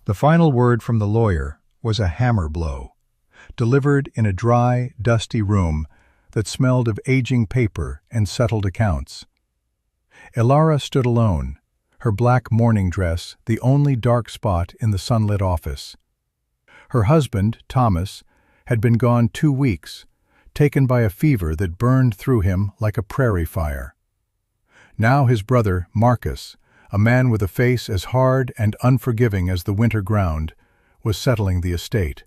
The final word from the lawyer was a hammer blow, delivered in a dry, dusty room that smelled of aging paper and settled accounts. Ilara stood alone, her black mourning dress the only dark spot in the sunlit office. Her husband, Thomas, had been gone 2 weeks, taken by a fever that burned through him like a prairie fire. Now his brother, Marcus, a man with a face as hard and unforgiving as the winter ground, was settling the estate.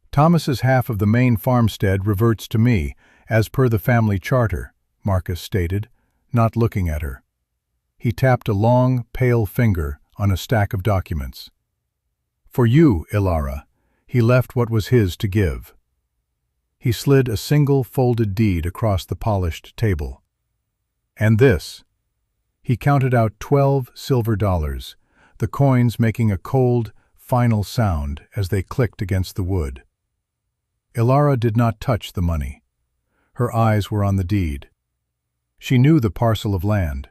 "Thomas's half of the main farmstead reverts to me, as per the family charter," Marcus stated, not looking at her. He tapped a long, pale finger on a stack of documents. "For you, Ilara, he left what was his to give." He slid a single folded deed across the polished table. "And this." He counted out 12 silver dollars, the coins making a cold, final sound as they clicked against the wood. Ilara did not touch the money. Her eyes were on the deed. She knew the parcel of land.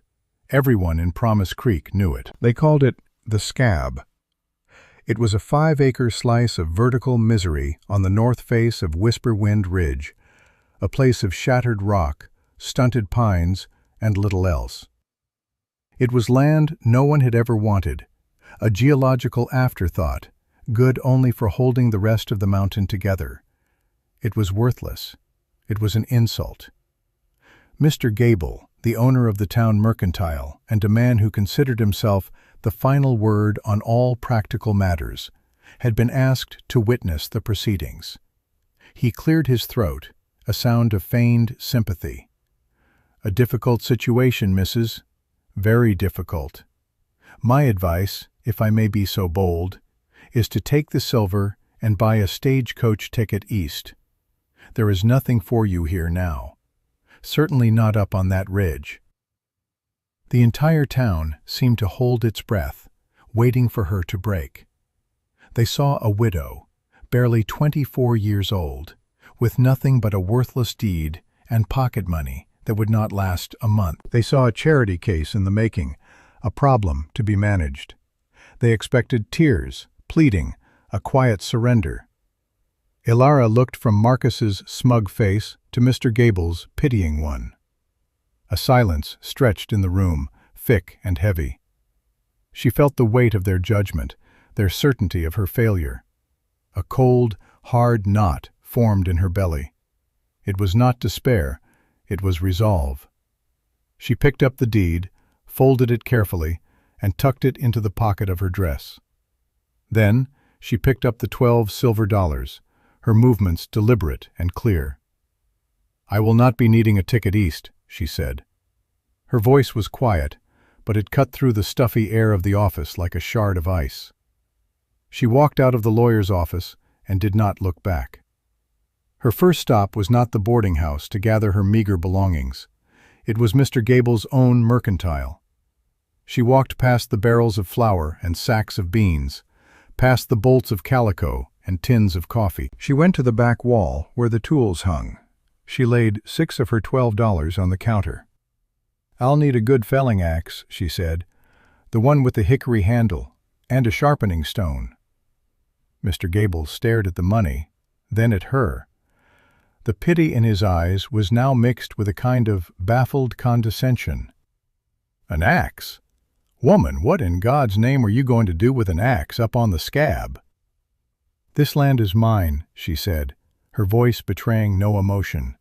Everyone in Promise Creek knew it. They called it the Scab. It was a 5-acre slice of vertical misery on the north face of Whisperwind Ridge, a place of shattered rock, stunted pines, and little else. It was land no one had ever wanted, a geological afterthought, good only for holding the rest of the mountain together. It was worthless. It was an insult. Mr. Gable, the owner of the town mercantile, and a man who considered himself the final word on all practical matters, had been asked to witness the proceedings. He cleared his throat, a sound of feigned sympathy. "A difficult situation, Mrs. Very difficult. My advice, if I may be so bold, is to take the silver and buy a stagecoach ticket east. There is nothing for you here now. Certainly not up on that ridge." The entire town seemed to hold its breath, waiting for her to break. They saw a widow, barely 24 years old, with nothing but a worthless deed and pocket money that would not last a month. They saw a charity case in the making, a problem to be managed. They expected tears, pleading, a quiet surrender. Ilara looked from Marcus's smug face to Mr. Gable's pitying one. A silence stretched in the room, thick and heavy. She felt the weight of their judgment, their certainty of her failure. A cold, hard knot formed in her belly. It was not despair, it was resolve. She picked up the deed, folded it carefully, and tucked it into the pocket of her dress. Then she picked up the 12 silver dollars, her movements deliberate and clear. "I will not be needing a ticket east," she said. Her voice was quiet, but it cut through the stuffy air of the office like a shard of ice. She walked out of the lawyer's office and did not look back. Her first stop was not the boarding house to gather her meager belongings. It was Mr. Gable's own mercantile. She walked past the barrels of flour and sacks of beans, past the bolts of calico and tins of coffee. She went to the back wall where the tools hung. She laid 6 of her $12 on the counter. "I'll need a good felling axe," she said, "the one with the hickory handle, and a sharpening stone." Mr. Gable stared at the money, then at her. The pity in his eyes was now mixed with a kind of baffled condescension. "An axe? Woman, what in God's name are you going to do with an axe up on the Scab?" "This land is mine," she said, her voice betraying no emotion.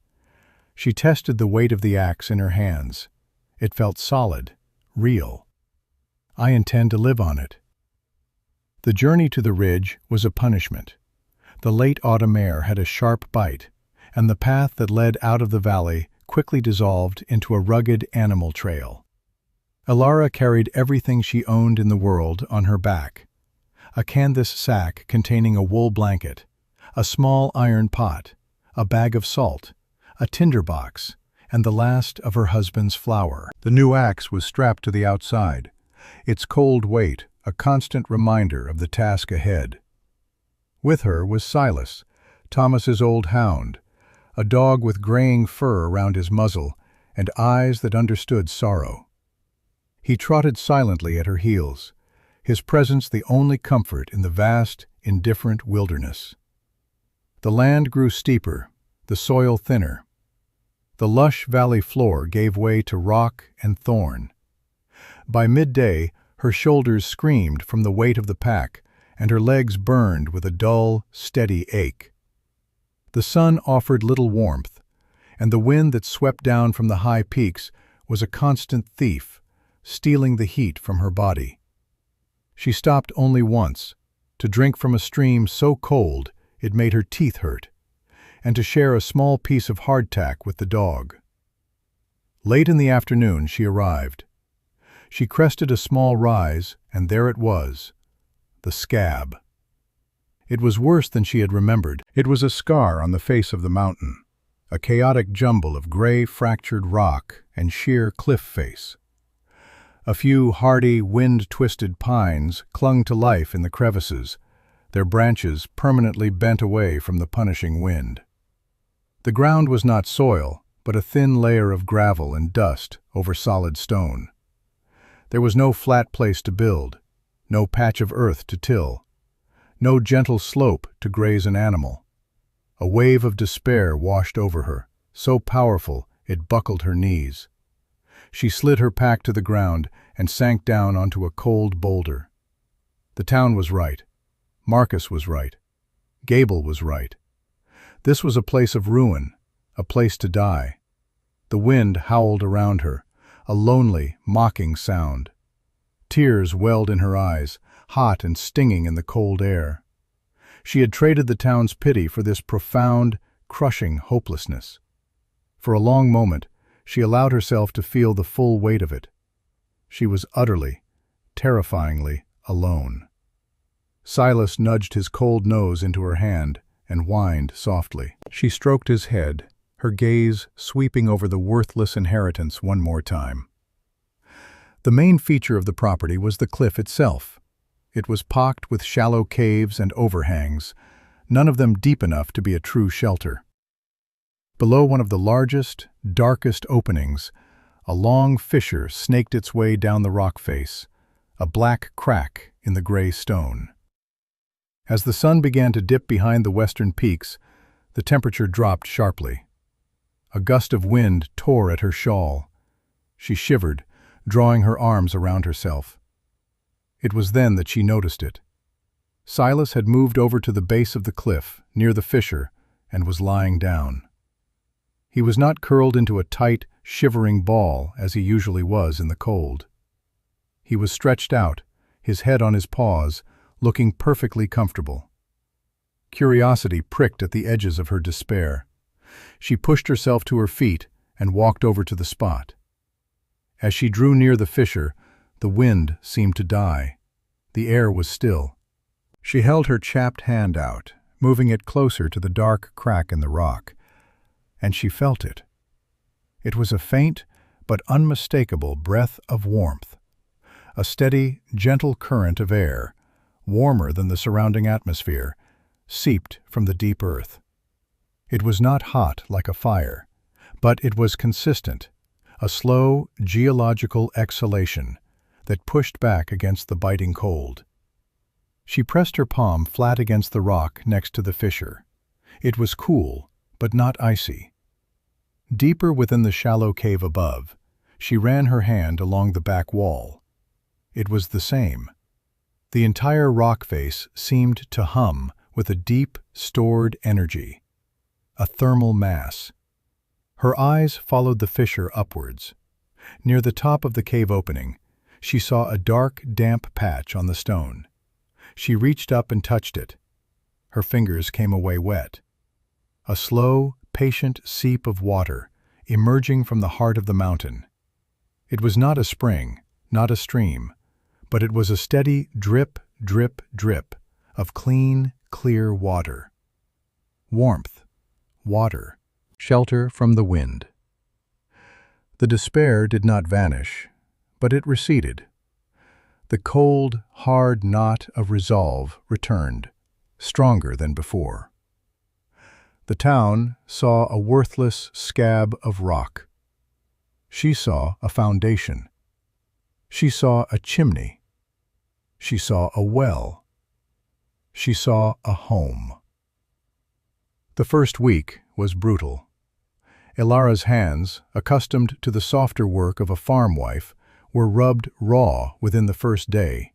She tested the weight of the axe in her hands. It felt solid, real. "I intend to live on it." The journey to the ridge was a punishment. The late autumn air had a sharp bite, and the path that led out of the valley quickly dissolved into a rugged animal trail. Ilara carried everything she owned in the world on her back. A canvas sack containing a wool blanket, a small iron pot, a bag of salt, a tinder box, and the last of her husband's flour. The new axe was strapped to the outside, its cold weight a constant reminder of the task ahead. With her was Silas, Thomas's old hound, a dog with graying fur around his muzzle and eyes that understood sorrow. He trotted silently at her heels, his presence the only comfort in the vast, indifferent wilderness. The land grew steeper, the soil thinner. The lush valley floor gave way to rock and thorn. By midday, her shoulders screamed from the weight of the pack, and her legs burned with a dull, steady ache. The sun offered little warmth, and the wind that swept down from the high peaks was a constant thief, stealing the heat from her body. She stopped only once, to drink from a stream so cold it made her teeth hurt, and to share a small piece of hardtack with the dog. Late in the afternoon she arrived. She crested a small rise, and there it was, the scab. It was worse than she had remembered. It was a scar on the face of the mountain, a chaotic jumble of gray, fractured rock and sheer cliff face. A few hardy, wind-twisted pines clung to life in the crevices, their branches permanently bent away from the punishing wind. The ground was not soil, but a thin layer of gravel and dust over solid stone. There was no flat place to build, no patch of earth to till, no gentle slope to graze an animal. A wave of despair washed over her, so powerful it buckled her knees. She slid her pack to the ground and sank down onto a cold boulder. The town was right. Marcus was right. Gable was right. This was a place of ruin, a place to die. The wind howled around her, a lonely, mocking sound. Tears welled in her eyes, hot and stinging in the cold air. She had traded the town's pity for this profound, crushing hopelessness. For a long moment, she allowed herself to feel the full weight of it. She was utterly, terrifyingly alone. Silas nudged his cold nose into her hand and whined softly. She stroked his head, her gaze sweeping over the worthless inheritance one more time. The main feature of the property was the cliff itself. It was pocked with shallow caves and overhangs, none of them deep enough to be a true shelter. Below one of the largest, darkest openings, a long fissure snaked its way down the rock face, a black crack in the gray stone. As the sun began to dip behind the western peaks, the temperature dropped sharply. A gust of wind tore at her shawl. She shivered, drawing her arms around herself. It was then that she noticed it. Silas had moved over to the base of the cliff, near the fissure, and was lying down. He was not curled into a tight, shivering ball as he usually was in the cold. He was stretched out, his head on his paws, looking perfectly comfortable. Curiosity pricked at the edges of her despair. She pushed herself to her feet and walked over to the spot. As she drew near the fissure, the wind seemed to die. The air was still. She held her chapped hand out, moving it closer to the dark crack in the rock, and she felt it. It was a faint but unmistakable breath of warmth, a steady, gentle current of air, warmer than the surrounding atmosphere, seeped from the deep earth. It was not hot like a fire, but it was consistent, a slow, geological exhalation that pushed back against the biting cold. She pressed her palm flat against the rock next to the fissure. It was cool, but not icy. Deeper within the shallow cave above, she ran her hand along the back wall. It was the same. The entire rock face seemed to hum with a deep, stored energy, a thermal mass. Her eyes followed the fissure upwards. Near the top of the cave opening, she saw a dark, damp patch on the stone. She reached up and touched it. Her fingers came away wet. A slow, patient seep of water emerging from the heart of the mountain. It was not a spring, not a stream, but it was a steady drip, drip, drip of clean, clear water. Warmth, water, shelter from the wind. The despair did not vanish, but it receded. The cold, hard knot of resolve returned, stronger than before. The town saw a worthless scab of rock. She saw a foundation. She saw a chimney. She saw a well. She saw a home. The first week was brutal. Ilara's hands, accustomed to the softer work of a farm wife, were rubbed raw within the first day.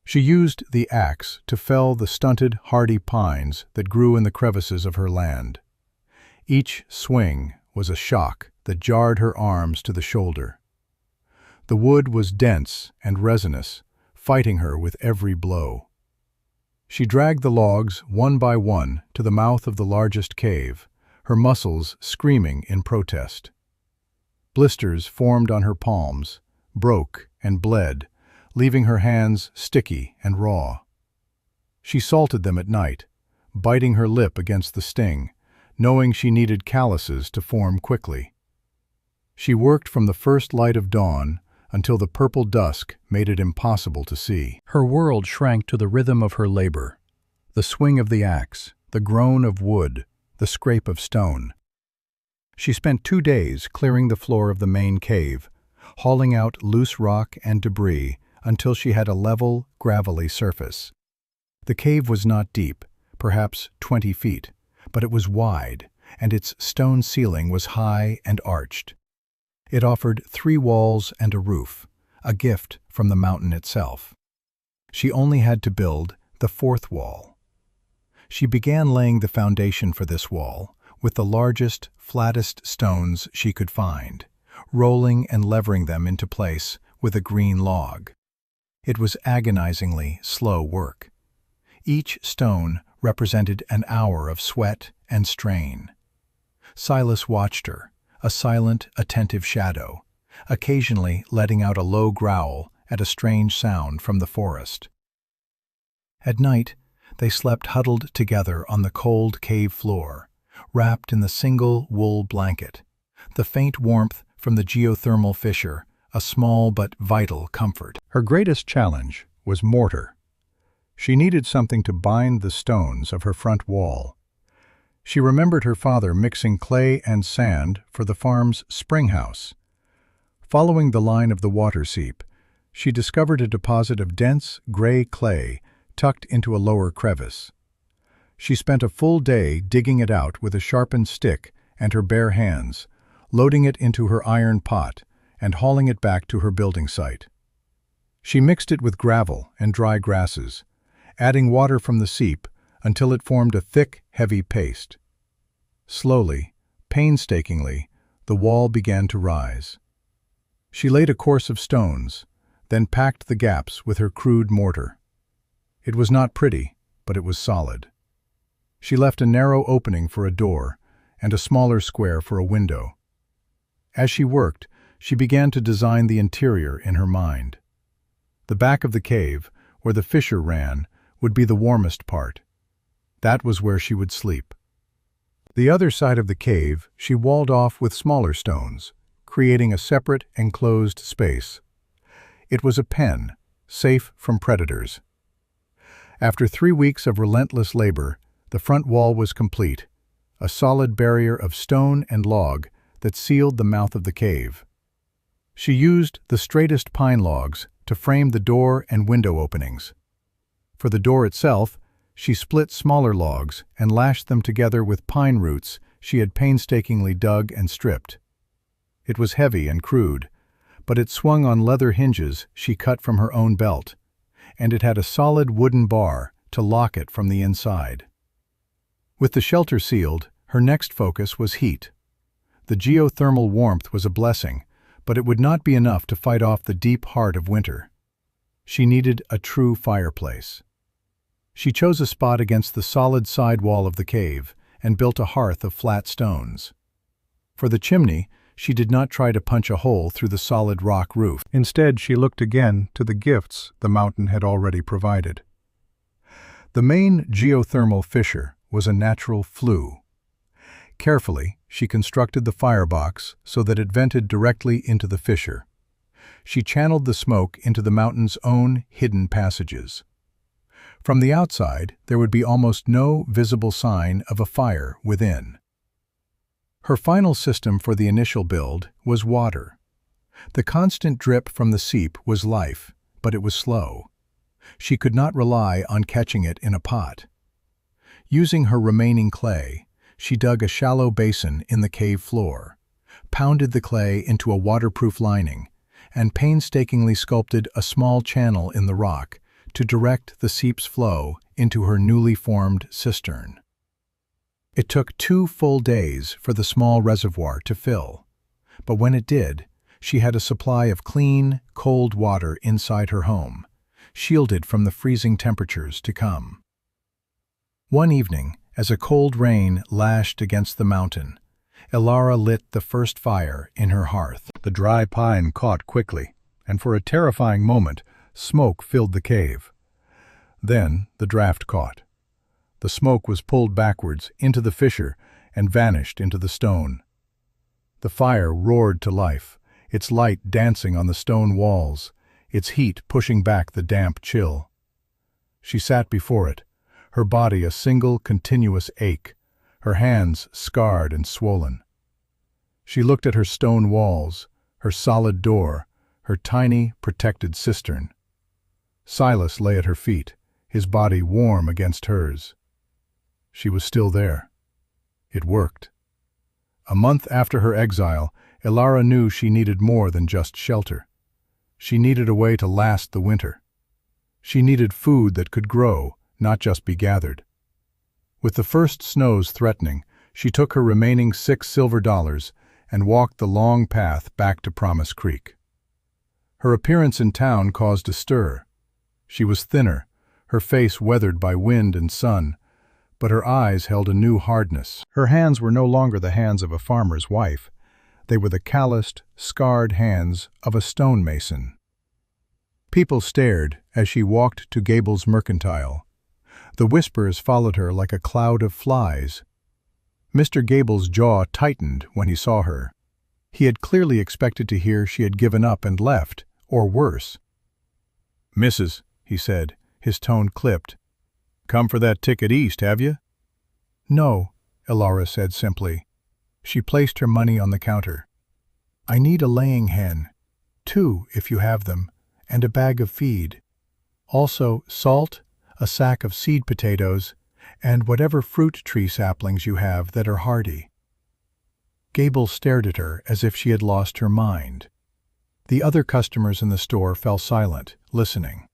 She used the axe to fell the stunted, hardy pines that grew in the crevices of her land. Each swing was a shock that jarred her arms to the shoulder. The wood was dense and resinous, fighting her with every blow. She dragged the logs one by one to the mouth of the largest cave, her muscles screaming in protest. Blisters formed on her palms, broke and bled, leaving her hands sticky and raw. She salted them at night, biting her lip against the sting, knowing she needed calluses to form quickly. She worked from the first light of dawn until the purple dusk made it impossible to see. Her world shrank to the rhythm of her labor, the swing of the axe, the groan of wood, the scrape of stone. She spent 2 days clearing the floor of the main cave, hauling out loose rock and debris until she had a level, gravelly surface. The cave was not deep, perhaps 20 feet, but it was wide, and its stone ceiling was high and arched. It offered 3 walls and a roof, a gift from the mountain itself. She only had to build the 4th wall. She began laying the foundation for this wall with the largest, flattest stones she could find, rolling and levering them into place with a green log. It was agonizingly slow work. Each stone represented an hour of sweat and strain. Silas watched her, a silent, attentive shadow, occasionally letting out a low growl at a strange sound from the forest. At night, they slept huddled together on the cold cave floor, wrapped in the single wool blanket, the faint warmth from the geothermal fissure, a small but vital comfort. Her greatest challenge was mortar. She needed something to bind the stones of her front wall. She remembered her father mixing clay and sand for the farm's spring house. Following the line of the water seep, she discovered a deposit of dense, gray clay tucked into a lower crevice. She spent a full day digging it out with a sharpened stick and her bare hands, loading it into her iron pot and hauling it back to her building site. She mixed it with gravel and dry grasses, adding water from the seep until it formed a thick, heavy paste. Slowly, painstakingly, the wall began to rise. She laid a course of stones, then packed the gaps with her crude mortar. It was not pretty, but it was solid. She left a narrow opening for a door and a smaller square for a window. As she worked, she began to design the interior in her mind. The back of the cave, where the fissure ran, would be the warmest part. That was where she would sleep. The other side of the cave she walled off with smaller stones, creating a separate, enclosed space. It was a pen, safe from predators. After 3 weeks of relentless labor, the front wall was complete, a solid barrier of stone and log that sealed the mouth of the cave. She used the straightest pine logs to frame the door and window openings. For the door itself, she split smaller logs and lashed them together with pine roots she had painstakingly dug and stripped. It was heavy and crude, but it swung on leather hinges she cut from her own belt, and it had a solid wooden bar to lock it from the inside. With the shelter sealed, her next focus was heat. The geothermal warmth was a blessing, but it would not be enough to fight off the deep heart of winter. She needed a true fireplace. She chose a spot against the solid side wall of the cave and built a hearth of flat stones. For the chimney, she did not try to punch a hole through the solid rock roof. Instead, she looked again to the gifts the mountain had already provided. The main geothermal fissure was a natural flue. Carefully, she constructed the firebox so that it vented directly into the fissure. She channeled the smoke into the mountain's own hidden passages. From the outside, there would be almost no visible sign of a fire within. Her final system for the initial build was water. The constant drip from the seep was life, but it was slow. She could not rely on catching it in a pot. Using her remaining clay, she dug a shallow basin in the cave floor, pounded the clay into a waterproof lining, and painstakingly sculpted a small channel in the rock to direct the seep's flow into her newly formed cistern. It took 2 full days for the small reservoir to fill, but when it did, she had a supply of clean, cold water inside her home, shielded from the freezing temperatures to come. One evening, as a cold rain lashed against the mountain, Elara lit the first fire in her hearth. The dry pine caught quickly, and for a terrifying moment, smoke filled the cave. Then the draft caught. The smoke was pulled backwards into the fissure and vanished into the stone. The fire roared to life, its light dancing on the stone walls, its heat pushing back the damp chill. She sat before it, her body a single continuous ache, her hands scarred and swollen. She looked at her stone walls, her solid door, her tiny, protected cistern. Silas lay at her feet, his body warm against hers. She was still there. It worked. A month after her exile, Elara knew she needed more than just shelter. She needed a way to last the winter. She needed food that could grow, not just be gathered. With the first snows threatening, she took her remaining $6 silver and walked the long path back to Promise Creek. Her appearance in town caused a stir. She was thinner, her face weathered by wind and sun, but her eyes held a new hardness. Her hands were no longer the hands of a farmer's wife. They were the calloused, scarred hands of a stonemason. People stared as she walked to Gable's Mercantile. The whispers followed her like a cloud of flies. Mr. Gable's jaw tightened when he saw her. He had clearly expected to hear she had given up and left, or worse. "Mrs.," he said, his tone clipped. "Come for that ticket east, have you?" "No," Elara said simply. She placed her money on the counter. "I need a laying hen, 2 if you have them, and a bag of feed. Also salt, a sack of seed potatoes, and whatever fruit tree saplings you have that are hardy." Gable stared at her as if she had lost her mind. The other customers in the store fell silent, listening.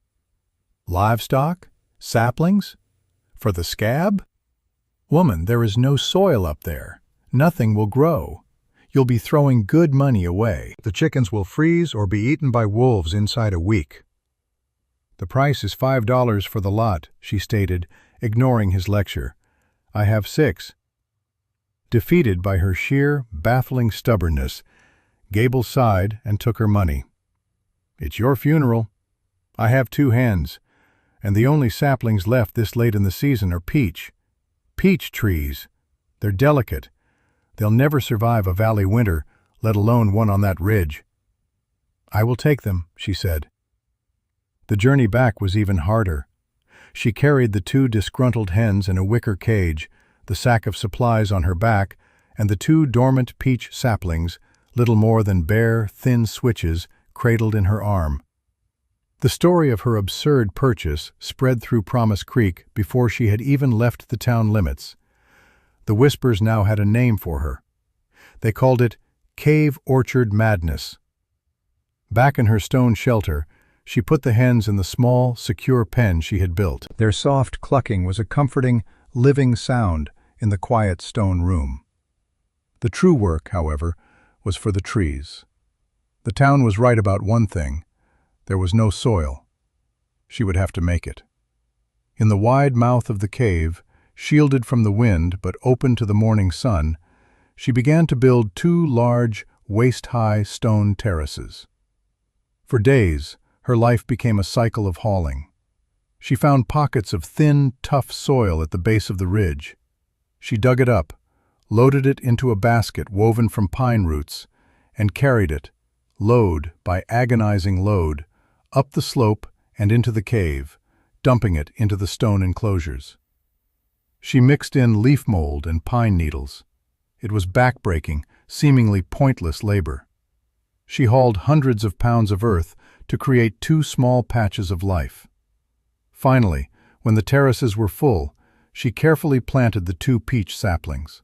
"Livestock? Saplings? For the scab? Woman, there is no soil up there. Nothing will grow. You'll be throwing good money away. The chickens will freeze or be eaten by wolves inside a week." "The price is $5 for the lot," she stated, ignoring his lecture. "I have 6. Defeated by her sheer, baffling stubbornness, Gable sighed and took her money. "It's your funeral. I have 2 hens, and the only saplings left this late in the season are peach trees. They're delicate. They'll never survive a valley winter, let alone one on that ridge." "I will take them," she said. The journey back was even harder. She carried the 2 disgruntled hens in a wicker cage, the sack of supplies on her back, and the 2 dormant peach saplings, little more than bare, thin switches, cradled in her arm. The story of her absurd purchase spread through Promise Creek before she had even left the town limits. The whispers now had a name for her. They called it Cave Orchard Madness. Back in her stone shelter, she put the hens in the small, secure pen she had built. Their soft clucking was a comforting, living sound in the quiet stone room. The true work, however, was for the trees. The town was right about one thing. There was no soil. She would have to make it. In the wide mouth of the cave, shielded from the wind but open to the morning sun, she began to build 2 large, waist-high stone terraces. For days, her life became a cycle of hauling. She found pockets of thin, tough soil at the base of the ridge. She dug it up, loaded it into a basket woven from pine roots, and carried it, load by agonizing load, up the slope and into the cave, dumping it into the stone enclosures. She mixed in leaf mold and pine needles. It was back-breaking, seemingly pointless labor. She hauled hundreds of pounds of earth to create 2 small patches of life. Finally, when the terraces were full, she carefully planted the 2 peach saplings.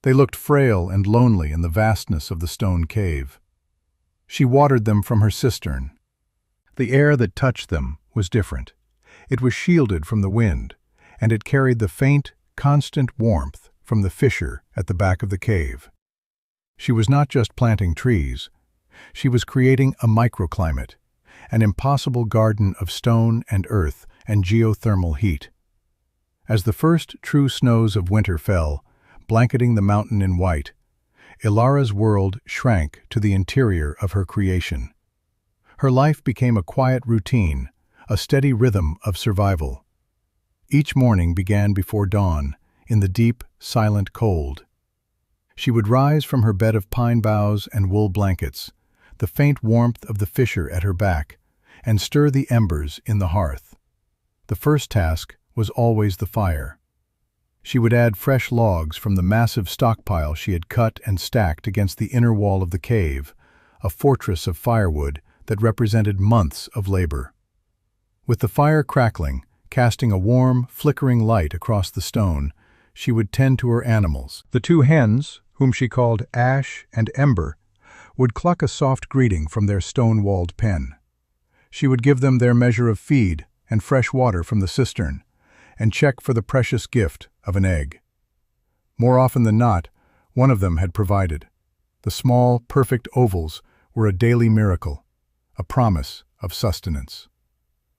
They looked frail and lonely in the vastness of the stone cave. She watered them from her cistern. The air that touched them was different. It was shielded from the wind, and it carried the faint, constant warmth from the fissure at the back of the cave. She was not just planting trees. She was creating a microclimate, an impossible garden of stone and earth and geothermal heat. As the first true snows of winter fell, blanketing the mountain in white, Ilara's world shrank to the interior of her creation. Her life became a quiet routine, a steady rhythm of survival. Each morning began before dawn, in the deep, silent cold. She would rise from her bed of pine boughs and wool blankets, the faint warmth of the fissure at her back, and stir the embers in the hearth. The first task was always the fire. She would add fresh logs from the massive stockpile she had cut and stacked against the inner wall of the cave, a fortress of firewood that represented months of labor. With the fire crackling, casting a warm, flickering light across the stone, she would tend to her animals. The 2 hens, whom she called Ash and Ember, would cluck a soft greeting from their stone-walled pen. She would give them their measure of feed and fresh water from the cistern, and check for the precious gift of an egg. More often than not, one of them had provided. The small, perfect ovals were a daily miracle, a promise of sustenance.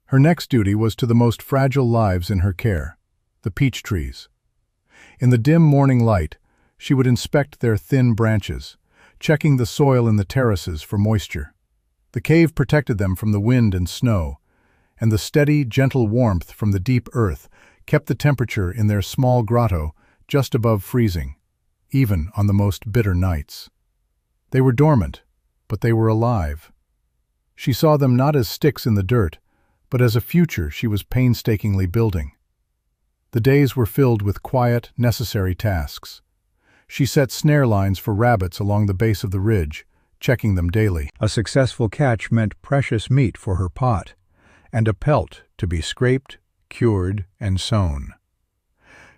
Her next duty was to the most fragile lives in her care, the peach trees. In the dim morning light, she would inspect their thin branches, checking the soil in the terraces for moisture. The cave protected them from the wind and snow, and the steady, gentle warmth from the deep earth kept the temperature in their small grotto just above freezing, even on the most bitter nights. They were dormant, but they were alive. She saw them not as sticks in the dirt, but as a future she was painstakingly building. The days were filled with quiet, necessary tasks. She set snare lines for rabbits along the base of the ridge, checking them daily. A successful catch meant precious meat for her pot, and a pelt to be scraped, cured, and sown.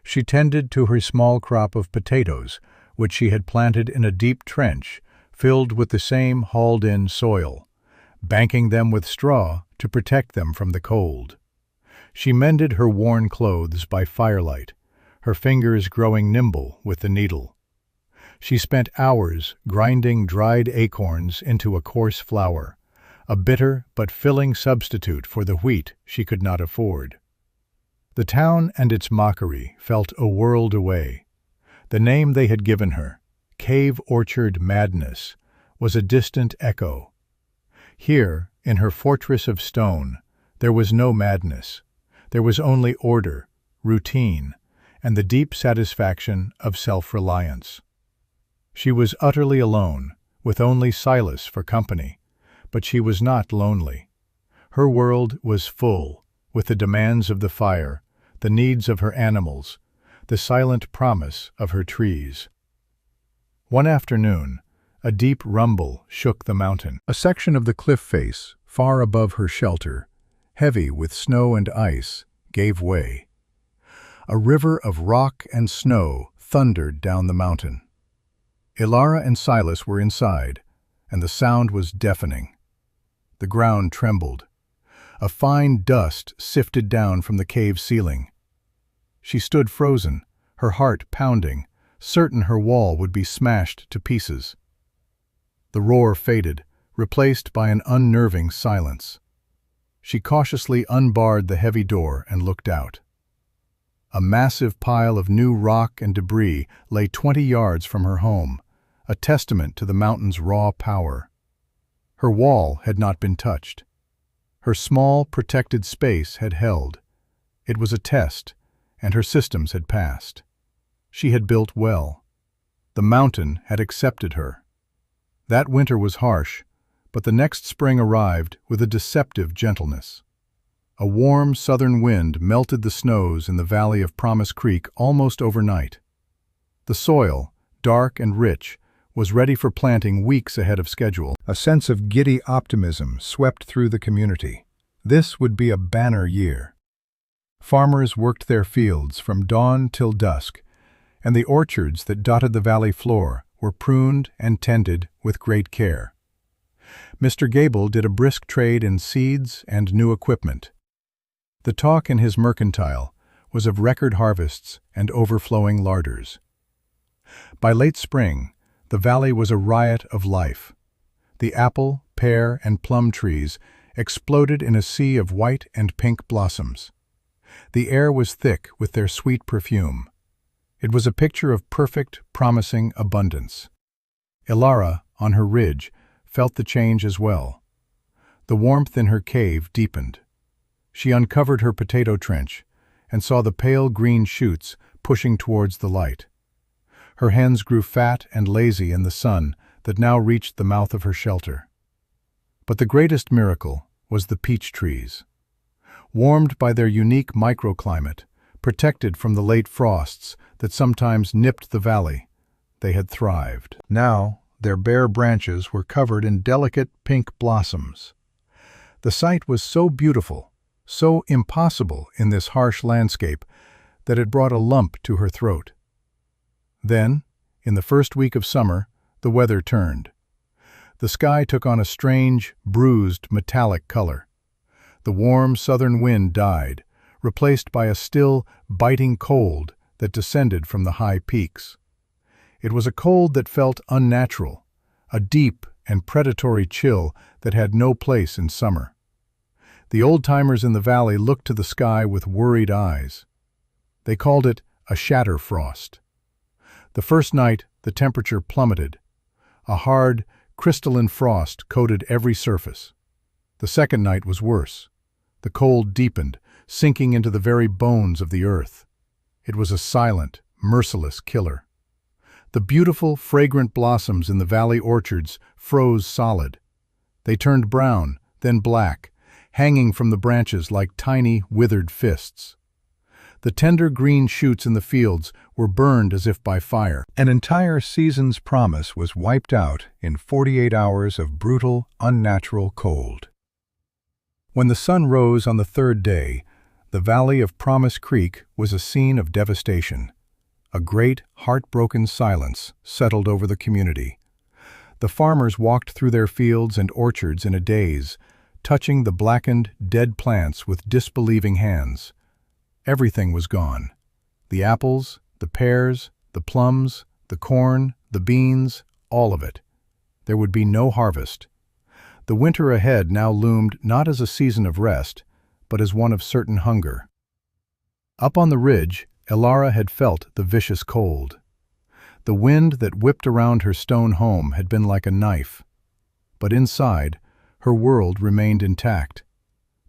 She tended to her small crop of potatoes, which she had planted in a deep trench filled with the same hauled-in soil, banking them with straw to protect them from the cold. She mended her worn clothes by firelight, her fingers growing nimble with the needle. She spent hours grinding dried acorns into a coarse flour, a bitter but filling substitute for the wheat she could not afford. The town and its mockery felt a world away. The name they had given her, Cave Orchard Madness, was a distant echo. Here, in her fortress of stone, there was no madness. There was only order, routine, and the deep satisfaction of self-reliance. She was utterly alone, with only Silas for company, but she was not lonely. Her world was full, with the demands of the fire, the needs of her animals, the silent promise of her trees. One afternoon, a deep rumble shook the mountain. A section of the cliff face, far above her shelter, heavy with snow and ice, gave way. A river of rock and snow thundered down the mountain. Ilara and Silas were inside, and the sound was deafening. The ground trembled. A fine dust sifted down from the cave ceiling. She stood frozen, her heart pounding, certain her wall would be smashed to pieces. The roar faded, replaced by an unnerving silence. She cautiously unbarred the heavy door and looked out. A massive pile of new rock and debris lay 20 yards from her home, a testament to the mountain's raw power. Her wall had not been touched. Her small, protected space had held. It was a test, and her systems had passed. She had built well. The mountain had accepted her. That winter was harsh, but the next spring arrived with a deceptive gentleness. A warm southern wind melted the snows in the valley of Promise Creek almost overnight. The soil, dark and rich, was ready for planting weeks ahead of schedule. A sense of giddy optimism swept through the community. This would be a banner year. Farmers worked their fields from dawn till dusk, and the orchards that dotted the valley floor were pruned and tended with great care. Mr. Gable did a brisk trade in seeds and new equipment. The talk in his mercantile was of record harvests and overflowing larders. By late spring, the valley was a riot of life. The apple, pear, and plum trees exploded in a sea of white and pink blossoms. The air was thick with their sweet perfume. It was a picture of perfect, promising abundance. Ilara, on her ridge, felt the change as well. The warmth in her cave deepened. She uncovered her potato trench and saw the pale green shoots pushing towards the light. Her hens grew fat and lazy in the sun that now reached the mouth of her shelter. But the greatest miracle was the peach trees. Warmed by their unique microclimate, protected from the late frosts that sometimes nipped the valley, they had thrived. Now, their bare branches were covered in delicate pink blossoms. The sight was so beautiful, so impossible in this harsh landscape, that it brought a lump to her throat. Then, in the first week of summer, the weather turned. The sky took on a strange, bruised, metallic color. The warm southern wind died, replaced by a still, biting cold that descended from the high peaks. It was a cold that felt unnatural, a deep and predatory chill that had no place in summer. The old-timers in the valley looked to the sky with worried eyes. They called it a shatter frost. The first night, the temperature plummeted. A hard, crystalline frost coated every surface. The second night was worse. The cold deepened, sinking into the very bones of the earth. It was a silent, merciless killer. The beautiful, fragrant blossoms in the valley orchards froze solid. They turned brown, then black, hanging from the branches like tiny, withered fists. The tender green shoots in the fields were burned as if by fire. An entire season's promise was wiped out in 48 hours of brutal, unnatural cold. When the sun rose on the third day, the valley of Promise Creek was a scene of devastation. A great, heartbroken silence settled over the community. The farmers walked through their fields and orchards in a daze, touching the blackened, dead plants with disbelieving hands. Everything was gone. The apples, the pears, the plums, the corn, the beans, all of it. There would be no harvest. The winter ahead now loomed not as a season of rest, but as one of certain hunger. Up on the ridge, Ilara had felt the vicious cold. The wind that whipped around her stone home had been like a knife. But inside, her world remained intact.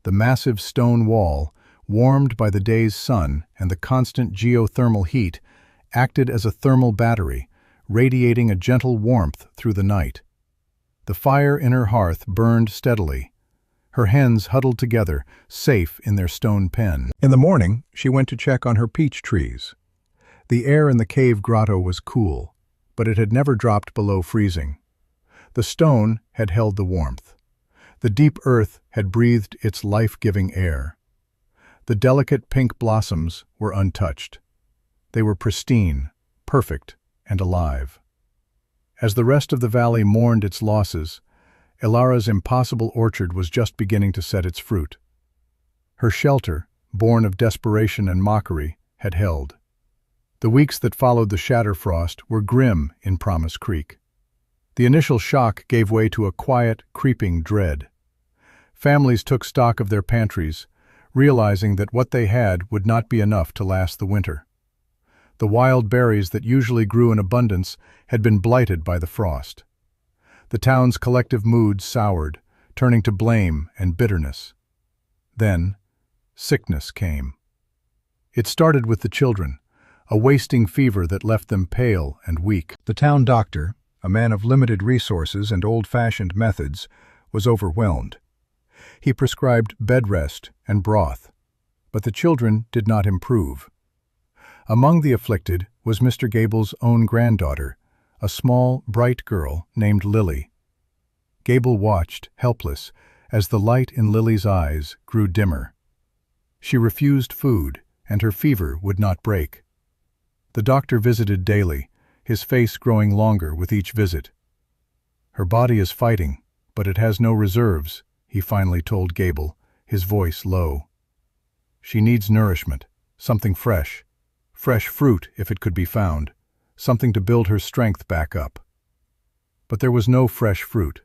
The massive stone wall, warmed by the day's sun and the constant geothermal heat, acted as a thermal battery, radiating a gentle warmth through the night. The fire in her hearth burned steadily. Her hens huddled together, safe in their stone pen. In the morning, she went to check on her peach trees. The air in the cave grotto was cool, but it had never dropped below freezing. The stone had held the warmth. The deep earth had breathed its life-giving air. The delicate pink blossoms were untouched. They were pristine, perfect, and alive. As the rest of the valley mourned its losses, Ilara's impossible orchard was just beginning to set its fruit. Her shelter, born of desperation and mockery, had held. The weeks that followed the shatterfrost were grim in Promise Creek. The initial shock gave way to a quiet, creeping dread. Families took stock of their pantries, realizing that what they had would not be enough to last the winter. The wild berries that usually grew in abundance had been blighted by the frost. The town's collective mood soured, turning to blame and bitterness. Then, sickness came. It started with the children, a wasting fever that left them pale and weak. The town doctor, a man of limited resources and old-fashioned methods, was overwhelmed. He prescribed bed rest and broth, but the children did not improve. Among the afflicted was Mr. Gable's own granddaughter, a small, bright girl named Lily. Gable watched, helpless, as the light in Lily's eyes grew dimmer. She refused food, and her fever would not break. The doctor visited daily, his face growing longer with each visit. "Her body is fighting, but it has no reserves," he finally told Gable, his voice low. "She needs nourishment, something fresh. Fresh fruit, if it could be found, something to build her strength back up." But there was no fresh fruit.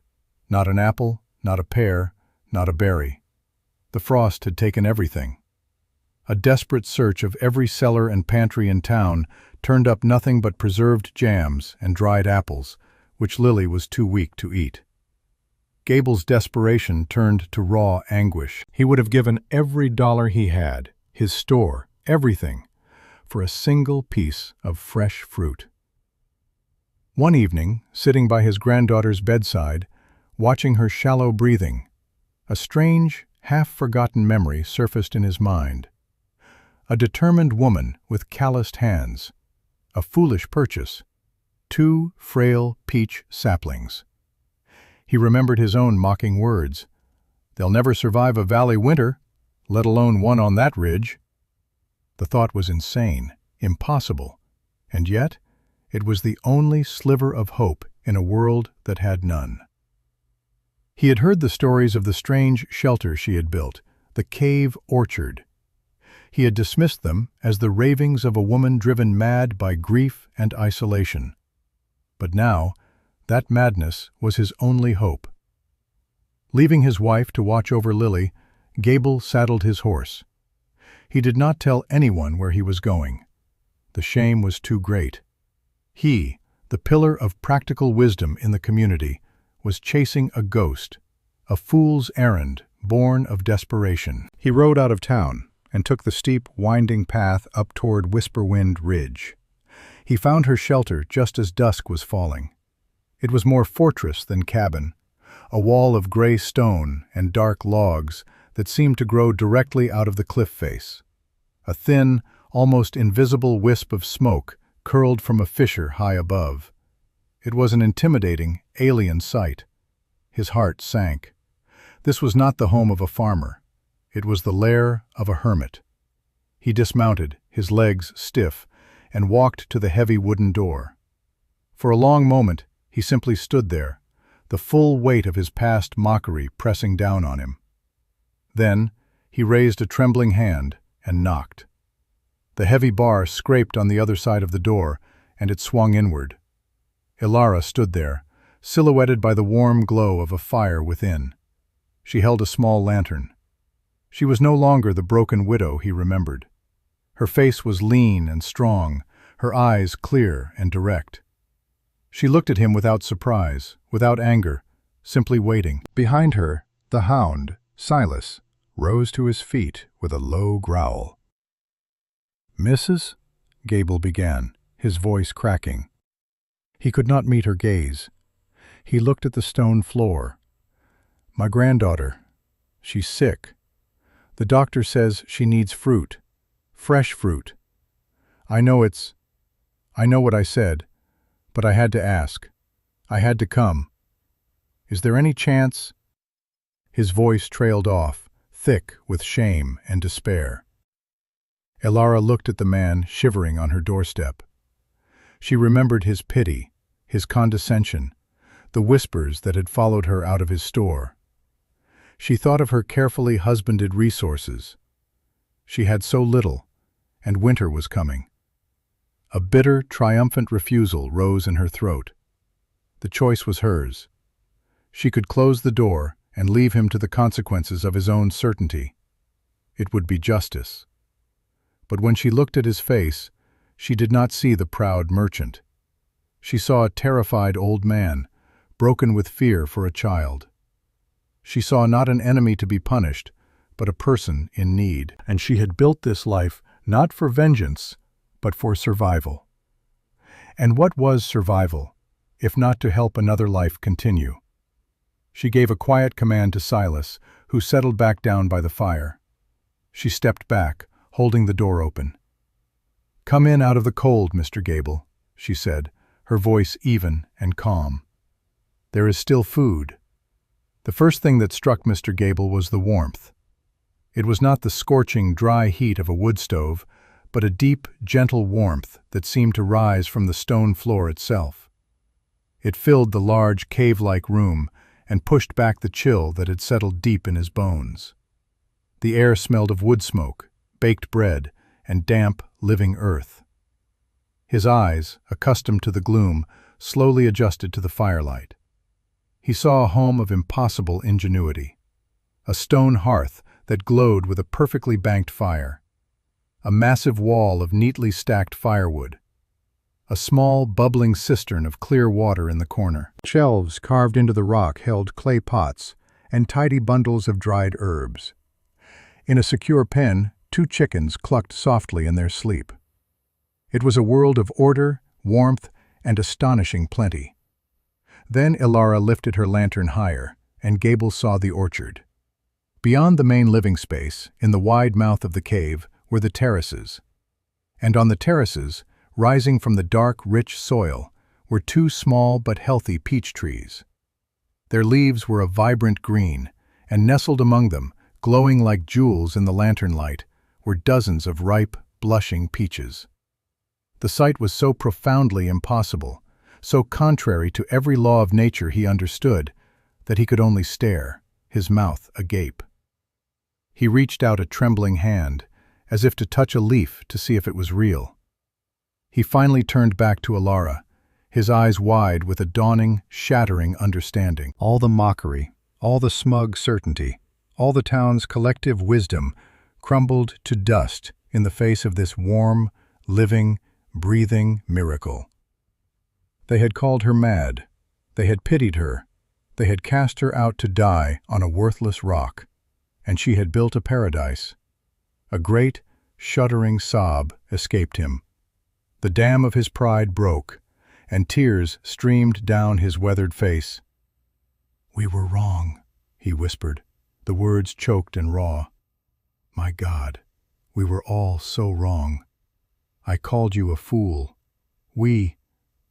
Not an apple, not a pear, not a berry. The frost had taken everything. A desperate search of every cellar and pantry in town turned up nothing but preserved jams and dried apples, which Lily was too weak to eat. Gable's desperation turned to raw anguish. He would have given every dollar he had, his store, everything, for a single piece of fresh fruit. One evening, sitting by his granddaughter's bedside, watching her shallow breathing, a strange, half-forgotten memory surfaced in his mind. A determined woman with calloused hands, a foolish purchase, 2 frail peach saplings. He remembered his own mocking words. "They'll never survive a valley winter, let alone one on that ridge." The thought was insane, impossible, and yet it was the only sliver of hope in a world that had none. He had heard the stories of the strange shelter she had built, the cave orchard. He had dismissed them as the ravings of a woman driven mad by grief and isolation. But now, that madness was his only hope. Leaving his wife to watch over Lily, Gable saddled his horse. He did not tell anyone where he was going. The shame was too great. He, the pillar of practical wisdom in the community, was chasing a ghost, a fool's errand born of desperation. He rode out of town and took the steep, winding path up toward Whisperwind Ridge. He found her shelter just as dusk was falling. It was more fortress than cabin, a wall of gray stone and dark logs that seemed to grow directly out of the cliff face. A thin, almost invisible wisp of smoke curled from a fissure high above. It was an intimidating, alien sight. His heart sank. This was not the home of a farmer. It was the lair of a hermit. He dismounted, his legs stiff, and walked to the heavy wooden door. For a long moment, he simply stood there, the full weight of his past mockery pressing down on him. Then, he raised a trembling hand and knocked. The heavy bar scraped on the other side of the door, and it swung inward. Ilara stood there, silhouetted by the warm glow of a fire within. She held a small lantern. She was no longer the broken widow he remembered. Her face was lean and strong, her eyes clear and direct. She looked at him without surprise, without anger, simply waiting. Behind her, the hound, Silas, rose to his feet with a low growl. "Mrs.?" Gable began, his voice cracking. He could not meet her gaze. He looked at the stone floor. "My granddaughter. She's sick. The doctor says she needs fruit. Fresh fruit. I know what I said, but I had to ask. I had to come. Is there any chance?" His voice trailed off, thick with shame and despair. Ilara looked at the man shivering on her doorstep. She remembered his pity, his condescension, the whispers that had followed her out of his store. She thought of her carefully husbanded resources. She had so little, and winter was coming. A bitter, triumphant refusal rose in her throat. The choice was hers. She could close the door and leave him to the consequences of his own certainty. It would be justice. But when she looked at his face, she did not see the proud merchant. She saw a terrified old man, broken with fear for a child. She saw not an enemy to be punished, but a person in need. And she had built this life not for vengeance, but for survival. And what was survival, if not to help another life continue? She gave a quiet command to Silas, who settled back down by the fire. She stepped back, holding the door open. "Come in out of the cold, Mr. Gable," she said, her voice even and calm. "There is still food." The first thing that struck Mr. Gable was the warmth. It was not the scorching, dry heat of a wood stove, but a deep, gentle warmth that seemed to rise from the stone floor itself. It filled the large, cave-like room and pushed back the chill that had settled deep in his bones. The air smelled of wood smoke, baked bread, and damp, living earth. His eyes, accustomed to the gloom, slowly adjusted to the firelight. He saw a home of impossible ingenuity. A stone hearth that glowed with a perfectly banked fire. A massive wall of neatly stacked firewood. A small, bubbling cistern of clear water in the corner. Shelves carved into the rock held clay pots and tidy bundles of dried herbs. In a secure pen, 2 chickens clucked softly in their sleep. It was a world of order, warmth, and astonishing plenty. Then Ilara lifted her lantern higher, and Gable saw the orchard. Beyond the main living space, in the wide mouth of the cave, were the terraces. And on the terraces, rising from the dark, rich soil, were 2 small but healthy peach trees. Their leaves were a vibrant green, and nestled among them, glowing like jewels in the lantern light, were dozens of ripe, blushing peaches. The sight was so profoundly impossible, so contrary to every law of nature he understood, that he could only stare, his mouth agape. He reached out a trembling hand, as if to touch a leaf to see if it was real. He finally turned back to Ilara, his eyes wide with a dawning, shattering understanding. All the mockery, all the smug certainty, all the town's collective wisdom crumbled to dust in the face of this warm, living, breathing miracle. They had called her mad. They had pitied her. They had cast her out to die on a worthless rock. And she had built a paradise. A great, shuddering sob escaped him. The dam of his pride broke, and tears streamed down his weathered face. "We were wrong," he whispered, the words choked and raw. "My God, we were all so wrong. I called you a fool. We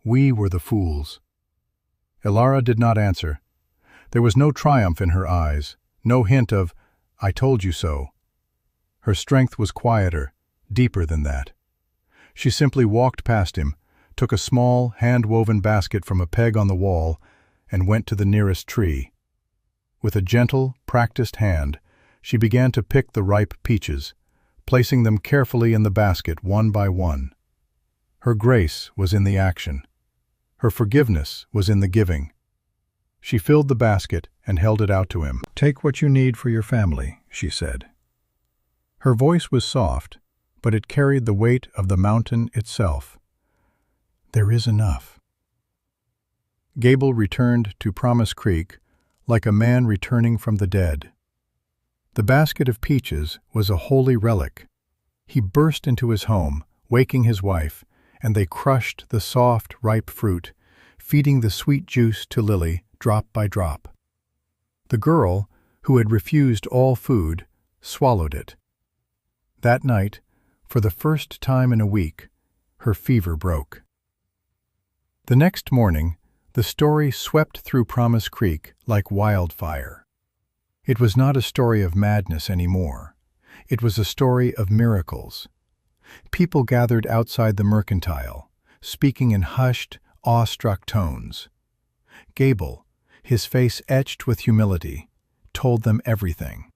were the fools." Ilara did not answer. There was no triumph in her eyes, no hint of, "I told you so." Her strength was quieter, deeper than that. She simply walked past him, took a small, hand-woven basket from a peg on the wall, and went to the nearest tree. With a gentle, practiced hand, she began to pick the ripe peaches, placing them carefully in the basket one by one. Her grace was in the action. Her forgiveness was in the giving. She filled the basket and held it out to him. "Take what you need for your family," she said. Her voice was soft, but it carried the weight of the mountain itself. "There is enough." Gable returned to Promise Creek like a man returning from the dead. The basket of peaches was a holy relic. He burst into his home, waking his wife, and they crushed the soft, ripe fruit, feeding the sweet juice to Lily drop by drop. The girl, who had refused all food, swallowed it. That night, for the first time in a week, her fever broke. The next morning, the story swept through Promise Creek like wildfire. It was not a story of madness anymore. It was a story of miracles. People gathered outside the mercantile, speaking in hushed, awestruck tones. Gable, his face etched with humility, told them everything.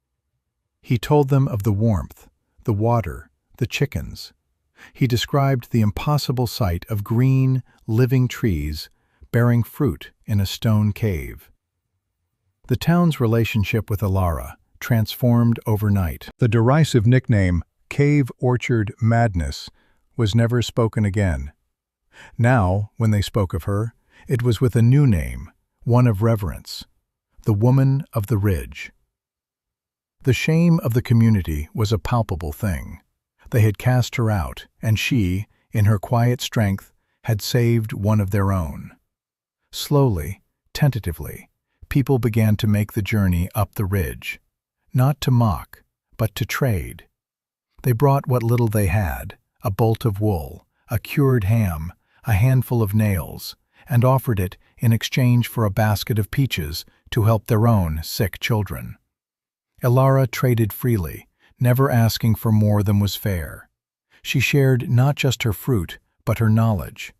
He told them of the warmth, the water, the chickens. He described the impossible sight of green, living trees bearing fruit in a stone cave. The town's relationship with Ilara transformed overnight. The derisive nickname, Cave Orchard Madness, was never spoken again. Now, when they spoke of her, it was with a new name, one of reverence, the Woman of the Ridge. The shame of the community was a palpable thing. They had cast her out, and she, in her quiet strength, had saved one of their own. Slowly, tentatively, people began to make the journey up the ridge, not to mock, but to trade. They brought what little they had, a bolt of wool, a cured ham, a handful of nails, and offered it in exchange for a basket of peaches to help their own sick children. Ilara traded freely, never asking for more than was fair. She shared not just her fruit, but her knowledge.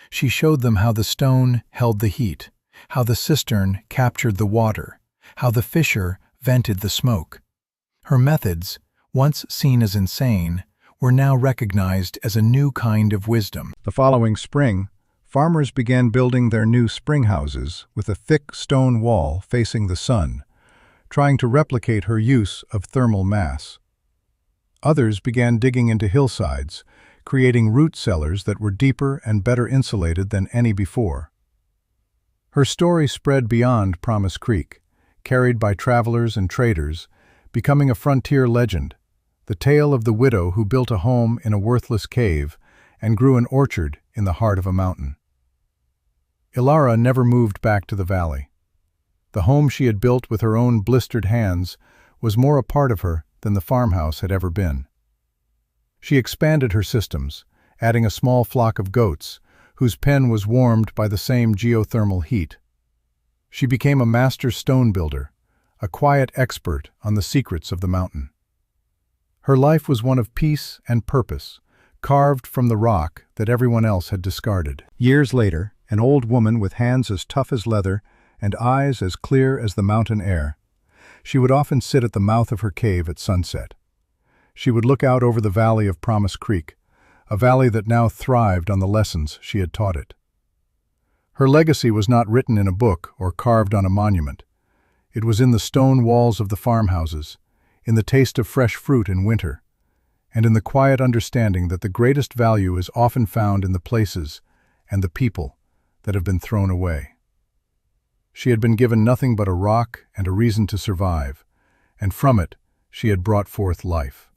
She showed them how the stone held the heat, how the cistern captured the water, how the fissure vented the smoke. Her methods, once seen as insane, were now recognized as a new kind of wisdom. The following spring, farmers began building their new spring houses with a thick stone wall facing the sun, trying to replicate her use of thermal mass. Others began digging into hillsides, creating root cellars that were deeper and better insulated than any before. Her story spread beyond Promise Creek, carried by travelers and traders, becoming a frontier legend, the tale of the widow who built a home in a worthless cave and grew an orchard in the heart of a mountain. Ilara never moved back to the valley. The home she had built with her own blistered hands was more a part of her than the farmhouse had ever been. She expanded her systems, adding a small flock of goats, whose pen was warmed by the same geothermal heat. She became a master stone builder, a quiet expert on the secrets of the mountain. Her life was one of peace and purpose, carved from the rock that everyone else had discarded. Years later, an old woman with hands as tough as leather and eyes as clear as the mountain air, she would often sit at the mouth of her cave at sunset. She would look out over the valley of Promise Creek, a valley that now thrived on the lessons she had taught it. Her legacy was not written in a book or carved on a monument. It was in the stone walls of the farmhouses, in the taste of fresh fruit in winter, and in the quiet understanding that the greatest value is often found in the places and the people that have been thrown away. She had been given nothing but a rock and a reason to survive, and from it she had brought forth life.